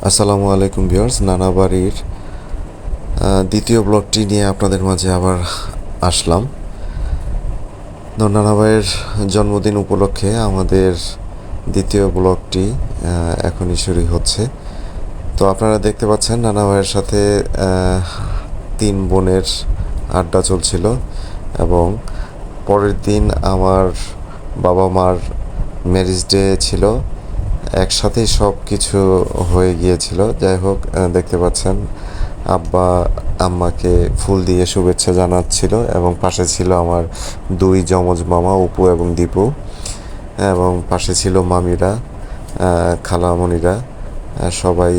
আসসালামু আলাইকুম ভিউয়ার্স, নানা বাড়ির দ্বিতীয় ব্লগটি নিয়ে আপনাদের মাঝে আবার আসলাম। তো নানা ভাইয়ের জন্মদিন উপলক্ষে আমাদের দ্বিতীয় ব্লগটি এখনই শুরু হচ্ছে। তো আপনারা দেখতে পাচ্ছেন নানা ভাইয়ের সাথে তিন বোনের আড্ডা চলছিল এবং পরের দিন আমার বাবা মার ম্যারেজ ডে ছিল। একসাথেই সব কিছু হয়ে গিয়েছিল। যাই হোক, দেখতে পাচ্ছেন আব্বা আম্মাকে ফুল দিয়ে শুভেচ্ছা জানাচ্ছিল এবং পাশে ছিল আমার দুই যমজ মামা অপু এবং দীপু, এবং পাশে ছিল মামিরা, খালামণিরা, সবাই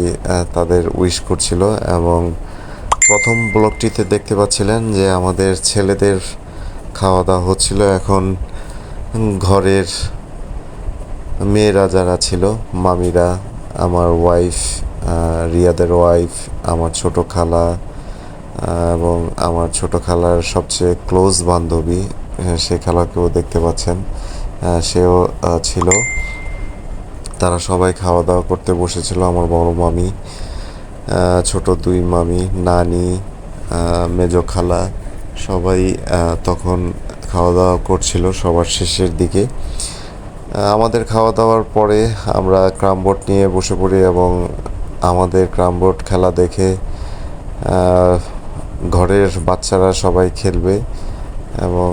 তাদের উইশ করছিল। এবং প্রথম ব্লগটিতে দেখতে পাচ্ছিলেন যে আমাদের ছেলেদের খাওয়া দাওয়া হচ্ছিল। এখন ঘরের মেয়েরা যারা ছিল, মামিরা, আমার ওয়াইফ, রিয়াদের ওয়াইফ, আমার ছোট খালা, এবং আমার ছোট খালার সবচেয়ে ক্লোজ বান্ধবী, সে খালাকেও দেখতে পাচ্ছেন, সেও ছিল। তারা সবাই খাওয়া দাওয়া করতে বসেছিল। আমার বড় মামি, ছোট দুই মামি, নানি, মেজো খালা, সবাই তখন খাওয়া দাওয়া করছিল সবার শেষের দিকে। আমাদের খাওয়া দাওয়ার পরে আমরা ক্রাম বোর্ড নিয়ে বসে পড়ি এবং আমাদের ক্রাম বোর্ড খেলা দেখে ঘরের বাচ্চারা সবাই খেলবে এবং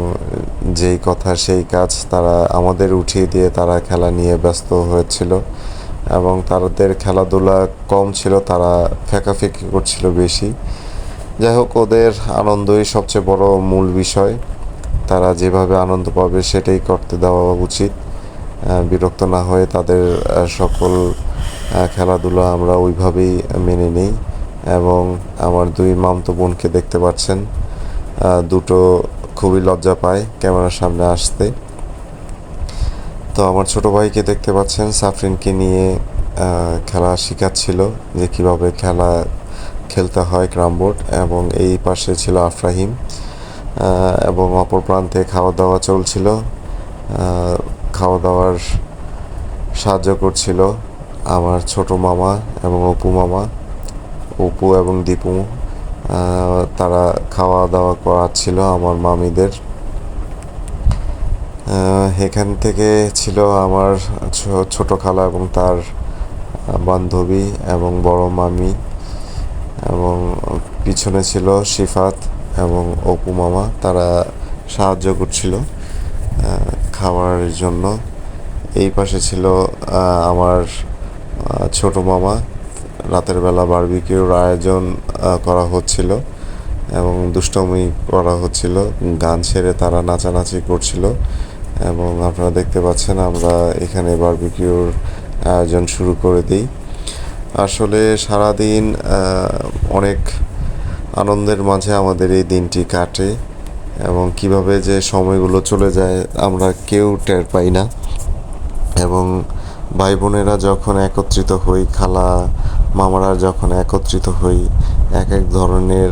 যেই কথা সেই কাজ, তারা আমাদের উঠিয়ে দিয়ে তারা খেলা নিয়ে ব্যস্ত হয়েছিল এবং তাদের খেলাধুলা কম ছিল, তারা ফেঁকাফেঁকি করছিল বেশি। যাই হোক, ওদের আনন্দই সবচেয়ে বড় মূল বিষয়। তারা যেভাবে আনন্দ পাবে সেটাই করতে দেওয়া উচিত। বিরক্ত না হয়ে তাদের সকল খেলাধুলা আমরা ওইভাবেই মেনে নিই। এবং আমার দুই মামতো বোনকে দেখতে পাচ্ছেন, দুটো খুবই লজ্জা পায় ক্যামেরার সামনে আসতে। তো আমার ছোট ভাইকে দেখতে পাচ্ছেন, সাফরিনকে নিয়ে খেলা শেখাচ্ছিল যে কীভাবে খেলতে হয় ক্যারাম বোর্ড। এবং এই পাশে ছিল আফরাহিম, এবং অপর প্রান্তে খাওয়া দাওয়া চলছিল। খাওয়া দাওয়ার সাহায্য করছিল আমার ছোট মামা এবং অপু মামা, অপু এবং দীপু। তারা খাওয়া দাওয়া করাচ্ছিল আমার মামিদের। এখান থেকে ছিল আমার ছোট খালা এবং তার বান্ধবী এবং বড় মামি, এবং পিছনে ছিল শিফাত এবং অপু মামা। তারা সাহায্য করছিল খাওয়ার জন্য। এই পাশে ছিল আমার ছোট মামা। রাতের বেলা বারবিকিউর আয়োজন করা হচ্ছিল এবং দুষ্টমি করা হচ্ছিল, গান ছেড়ে তারা নাচানাচি করছিল। এবং আপনারা দেখতে পাচ্ছেন আমরা এখানে বারবিকিউর আয়োজন শুরু করে দিই। আসলে সারাদিন অনেক আনন্দের মাঝে আমাদের এই দিনটি কাটে এবং কিভাবে যে সময়গুলো চলে যায় আমরা কেউ টের পাই না। এবং ভাই বোনেরা যখন একত্রিত হই, খালা মামারা যখন একত্রিত হই, এক এক ধরনের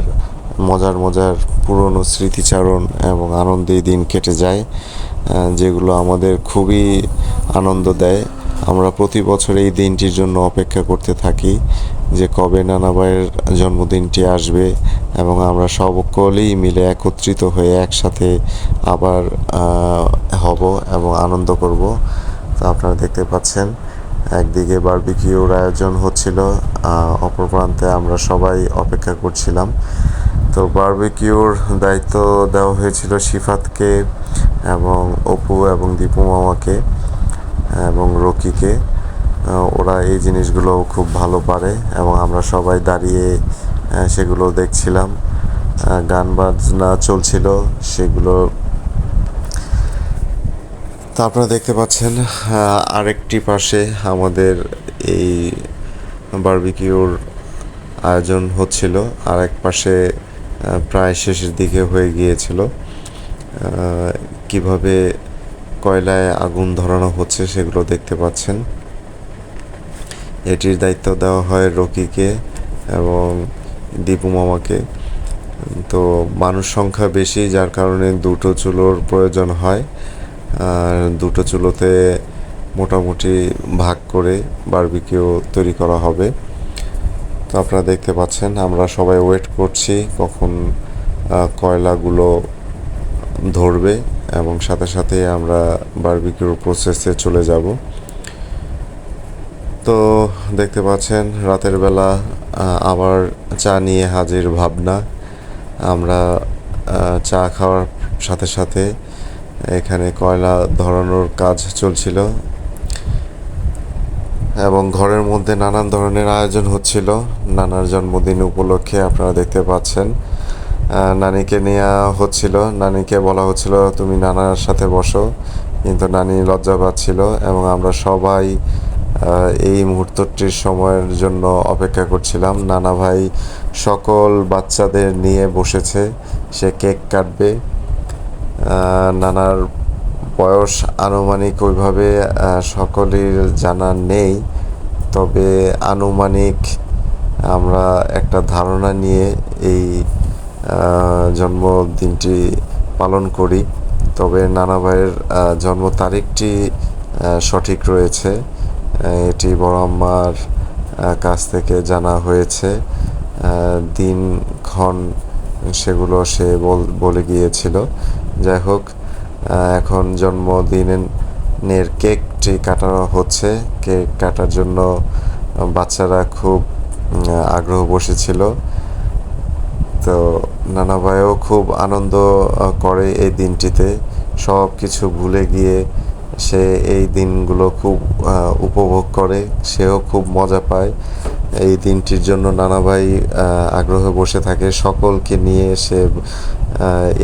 মজার মজার পুরনো স্মৃতিচারণ এবং আনন্দে দিন কেটে যায়, যেগুলো আমাদের খুবই আনন্দ দেয়। আমরা প্রতি বছর এই দিনটির জন্য অপেক্ষা করতে থাকি যে কবে নানা ভাইয়ের জন্মদিনটি আসবে এবং আমরা সকলেই মিলে একত্রিত হয়ে একসাথে আবার হব এবং আনন্দ করব। তো আপনারা দেখতে পাচ্ছেন একদিকে বারবিকিউর আয়োজন হচ্ছিল, অপর প্রান্তে আমরা সবাই অপেক্ষা করছিলাম। তো বারবিকিউর দায়িত্ব দেওয়া হয়েছিল শিফাতকে এবং অপু এবং দীপু মামাকে এবং রকিকে। ওরা এই জিনিসগুলো খুব ভালো পারে এবং আমরা সবাই দাঁড়িয়ে সেগুলো দেখছিলাম। গান বাজনা চলছিল সেগুলো। তো আপনারা দেখতে পাচ্ছেন আরেকটি পাশে আমাদের এই বারবিকিউর আয়োজন হচ্ছিল, আরেক পাশে প্রায় শেষের দিকে হয়ে গিয়েছিল। কিভাবে কয়লায় আগুন ধরানো হচ্ছে সেগুলো দেখতে পাচ্ছেন। এটির দায়িত্ব দেওয়া হয় রকিকে এবং দীপু মামাকে। তো মানুষ সংখ্যা বেশি, যার কারণে দুটো চুলোর প্রয়োজন হয়। আর দুটো চুলোতে মোটামুটি ভাগ করে বারবিকিউ তৈরি করা হবে। তো আপনারা দেখতে পাচ্ছেন আমরা সবাই ওয়েট করছি কখন কয়লাগুলো ধরবে এবং সাথে সাথে আমরা বারবিকিউর প্রসেসে চলে যাব। তো দেখতে পাচ্ছেন রাতের বেলা আবার চা নিয়ে হাজির ভাবনা। আমরা চা খাওয়ার সাথে সাথে এখানে কয়লা ধরানোর কাজ চলছিল এবং ঘরের মধ্যে নানান ধরনের আয়োজন হচ্ছিল নানার জন্মদিন উপলক্ষে। আপনারা দেখতে পাচ্ছেন নানিকে নেওয়া হচ্ছিল, নানিকে বলা হচ্ছিল তুমি নানার সাথে বসো, কিন্তু নানি লজ্জা পাচ্ছিল এবং আমরা সবাই এই মুহূর্তটির সময়ের জন্য অপেক্ষা করছিলাম। নানা ভাই সকল বাচ্চাদের নিয়ে বসেছে, সে কেক কাটবে। নানার বয়স আনুমানিক ওইভাবে সকলের জানা নেই, তবে আনুমানিক আমরা একটা ধারণা নিয়ে এই জন্মদিনটি পালন করি। তবে নানা ভাইয়ের জন্ম তারিখটি সঠিক রয়েছে, এটি বড় আম্মার কাছ থেকে জানা হয়েছে। দিনক্ষণ সেগুলো সে বলে গিয়েছিল। যাই হোক, এখন জন্মদিনের কেকটি কাটা হচ্ছে। কেক কাটার জন্য বাচ্চারা খুব আগ্রহ বসেছিল। তো নানা ভাইও খুব আনন্দ করে এই দিনটিতে, সব কিছু ভুলে গিয়ে সে এই দিনগুলো খুব উপভোগ করে, সেও খুব মজা পায়। এই দিনটির জন্য নানা ভাই আগ্রহে বসে থাকে, সকলকে নিয়ে সে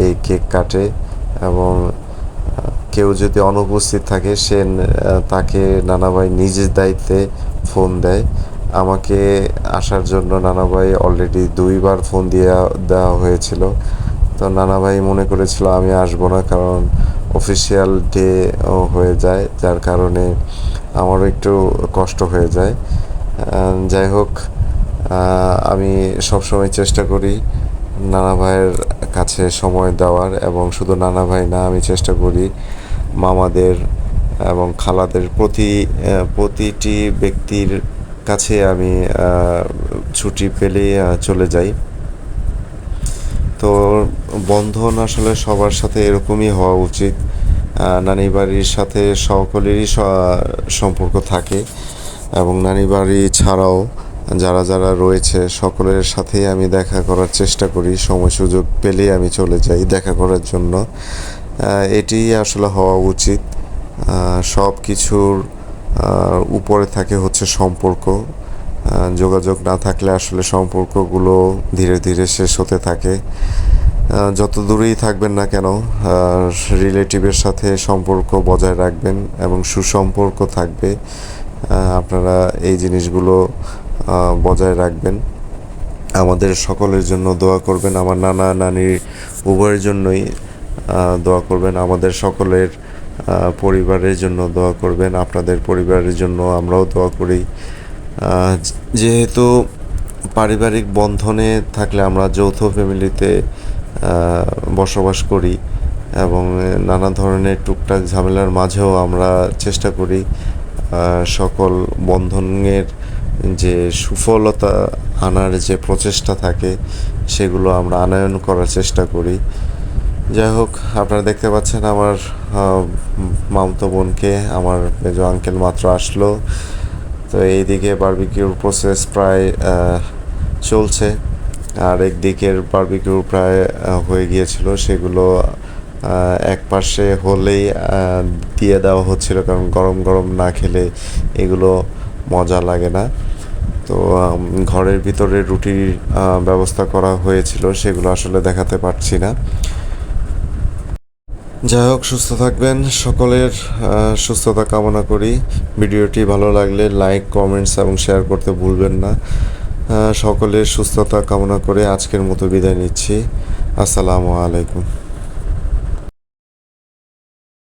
এই কেক কাটে এবং কেউ যদি অনুপস্থিত থাকে সে তাকে নানা ভাই নিজের দায়িত্বে ফোন দেয়। আমাকে আসার জন্য নানা ভাই অলরেডি 2বার ফোন দেওয়া হয়েছিল। তো নানা ভাই মনে করেছিল আমি আসবো না, কারণ অফিসিয়াল ডে হয়ে যায়, যার কারণে আমারও একটু কষ্ট হয়ে যায়। যাই হোক, আমি সবসময় চেষ্টা করি নানা ভাইয়ের কাছে সময় দেওয়ার, এবং শুধু নানা ভাই না, আমি চেষ্টা করি মামাদের এবং খালাদের প্রতিটি ব্যক্তির কাছে আমি ছুটি পেলে চলে যাই। তো বন্ধন আসলে সবার সাথে এরকমই হওয়া উচিত। নানি বাড়ির সাথে সকলেরই সম্পর্ক থাকে এবং নানি বাড়ি ছাড়াও যারা যারা রয়েছে সকলের সাথেই আমি দেখা করার চেষ্টা করি। সময় সুযোগ পেলেই আমি চলে যাই দেখা করার জন্য। এটি আসলে হওয়া উচিত। সব কিছুর উপরে থাকে হচ্ছে সম্পর্ক। যোগাযোগ না থাকলে আসলে সম্পর্কগুলো ধীরে ধীরে শেষ হতে থাকে। যত দূরেই থাকবেন না কেন, রিলেটিভের সাথে সম্পর্ক বজায় রাখবেন এবং সুসম্পর্ক থাকবে। আপনারা এই জিনিসগুলো বজায় রাখবেন। আমাদের সকলের জন্য দোয়া করবেন, আমার নানা নানির উভয়ের জন্যই দোয়া করবেন। আমাদের সকলের পরিবারের জন্য দোয়া করবেন, আপনাদের পরিবারের জন্য আমরাও দোয়া করি। যেহেতু পারিবারিক বন্ধনে থাকলে আমরা যৌথ ফ্যামিলিতে বসবাস করি এবং নানা ধরনের টুকটাক ঝামেলার মাঝেও আমরা চেষ্টা করি সকল বন্ধনের যে সুফলতা আনার যে প্রচেষ্টা থাকে সেগুলো আমরা আনয়ন করার চেষ্টা করি। যাই হোক, আপনারা দেখতে পাচ্ছেন আমার মামতো বোনকে আমার মেজো আঙ্কেল মাত্র আসলো। তো এইদিকে বারবিকিউর প্রসেস প্রায় চলছে, আর একদিকের বারবিকিউ প্রায় হয়ে গিয়েছিল। সেগুলো এক পাশে হলেই দিয়ে দেওয়া হচ্ছিল, কারণ গরম গরম না খেলে এগুলো মজা লাগে না। তো ঘরের ভিতরে রুটির ব্যবস্থা করা হয়েছিল, সেগুলো আসলে দেখাতে পারছি না। যাই হোক, সুস্থ থাকবেন, সকলের সুস্থতা কামনা করি। ভিডিওটি ভালো লাগলে লাইক, কমেন্টস এবং শেয়ার করতে ভুলবেন না। সকলের সুস্থতা কামনা করে আজকের মতো বিদায় নিচ্ছি। আসসালামু আলাইকুম।